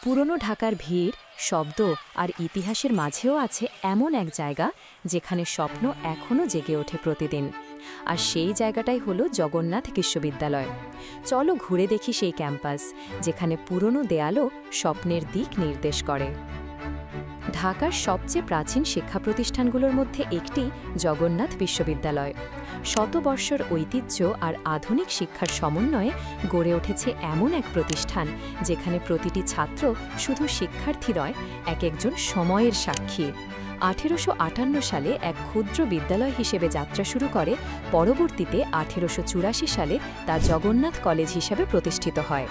পুরনো ঢাকার ভিড়, শব্দ আর ইতিহাসের মাঝেও আছে এমন এক জায়গা যেখানে স্বপ্ন এখনও জেগে ওঠে প্রতিদিন। আর সেই জায়গাটাই হলো জগন্নাথ বিশ্ববিদ্যালয়। চলো ঘুরে দেখি সেই ক্যাম্পাস, যেখানে পুরনো দেয়ালও স্বপ্নের দিক নির্দেশ করে। ঢাকার সবচেয়ে প্রাচীন শিক্ষা প্রতিষ্ঠানগুলোর মধ্যে একটি জগন্নাথ বিশ্ববিদ্যালয়। শতবর্ষর ঐতিহ্য আর আধুনিক শিক্ষার সমন্বয়ে গড়ে উঠেছে এমন এক প্রতিষ্ঠান যেখানে প্রতিটি ছাত্র শুধু শিক্ষার্থী নয়, একজন সময়ের সাক্ষী। 1858 সালে এক ক্ষুদ্র বিদ্যালয় হিসেবে যাত্রা শুরু করে, পরবর্তীতে 1884 সালে তা জগন্নাথ কলেজ হিসাবে প্রতিষ্ঠিত হয়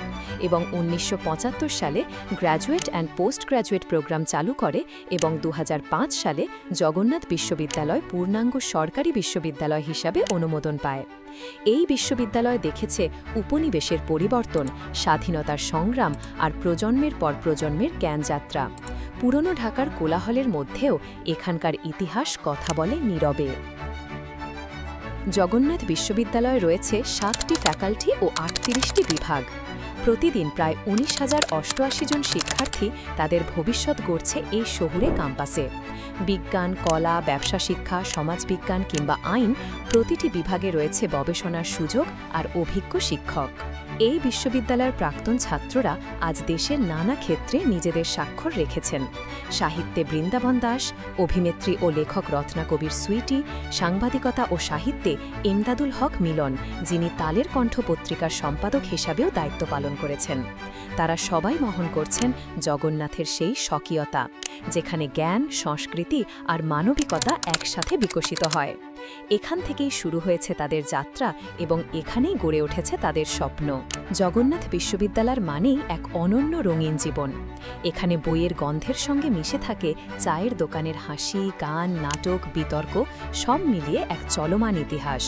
এবং 1975 সালে graduate and post graduate program চালু করে এবং 2005 সালে জগন্নাথ বিশ্ববিদ্যালয় পূর্ণাঙ্গ সরকারি বিশ্ববিদ্যালয় হিসাবে অনুমোদন পায়। এই বিশ্ববিদ্যালয় দেখেছে উপনিবেশের পরিবর্তন, স্বাধীনতার সংগ্রাম আর প্রজন্মের পর প্রজন্মের জ্ঞানযাত্রা। পুরনো ঢাকার কোলাহলের মধ্যেও এখানকার ইতিহাস কথা বলে নীরবে। জগন্নাথ বিশ্ববিদ্যালয়ে রয়েছে 7টি ফ্যাকাল্টি ও 38টি বিভাগ। প্রতিদিন প্রায় 19,088 জন শিক্ষার্থী তাদের ভবিষ্যৎ গড়ছে এই শহুরে ক্যাম্পাসে। বিজ্ঞান, কলা, ব্যবসা শিক্ষা, সমাজবিজ্ঞান কিংবা আইন, প্রতিটি বিভাগে রয়েছে গবেষণার সুযোগ আর অভিজ্ঞ শিক্ষক। এই বিশ্ববিদ্যালয়ের প্রাক্তন ছাত্ররা আজ দেশের নানা ক্ষেত্রে নিজেদের স্বাক্ষর রেখেছেন। সাহিত্যে বৃন্দাবন দাস, অভিনেত্রী ও লেখক রত্না কবির সুইটি, সাংবাদিকতা ও সাহিত্যে এমদাদুল হক মিলন, যিনি তালের কণ্ঠ পত্রিকার সম্পাদক হিসাবেও দায়িত্ব পালন করেছেন। তারা সবাই বহন করছেন জগন্নাথের সেই স্বকীয়তা, যেখানে জ্ঞান, সংস্কৃতি আর মানবিকতা একসাথে বিকশিত হয়। এখান থেকেই শুরু হয়েছে তাদের যাত্রা এবং এখানেই গড়ে উঠেছে তাদের স্বপ্ন। জগন্নাথ বিশ্ববিদ্যালয়ের মানেই এক অনন্য রঙিন জীবন। এখানে বইয়ের গন্ধের সঙ্গে মিশে থাকে চায়ের দোকানের হাসি, গান, নাটক, বিতর্ক, সব মিলিয়ে এক চলমান ইতিহাস।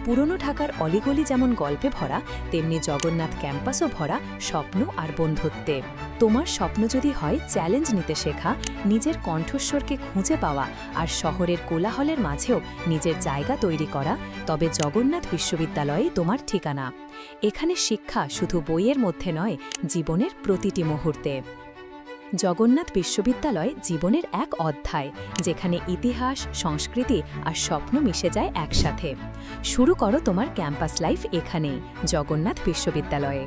পুরনো ঢাকার অলিগলি যেমন গল্পে ভরা, তেমনি জগন্নাথ ক্যাম্পাসও ভরা স্বপ্ন আর বন্ধুত্বে। তোমার স্বপ্ন যদি হয় চ্যালেঞ্জ নিতে শেখা, নিজের কণ্ঠস্বরকে খুঁজে পাওয়া আর শহরের কোলাহলের মাঝেও নিজের জায়গা তৈরি করা, তবে জগন্নাথ বিশ্ববিদ্যালয়েই তোমার ঠিকানা। এখানে শিক্ষা শুধু বইয়ের মধ্যে নয়, জীবনের প্রতিটি মুহূর্তে। জগন্নাথ বিশ্ববিদ্যালয় জীবনের এক অধ্যায়, যেখানে ইতিহাস, সংস্কৃতি আর স্বপ্ন মিশে যায় একসাথে। শুরু করো তোমার ক্যাম্পাস লাইফ এখানেই, জগন্নাথ বিশ্ববিদ্যালয়ে।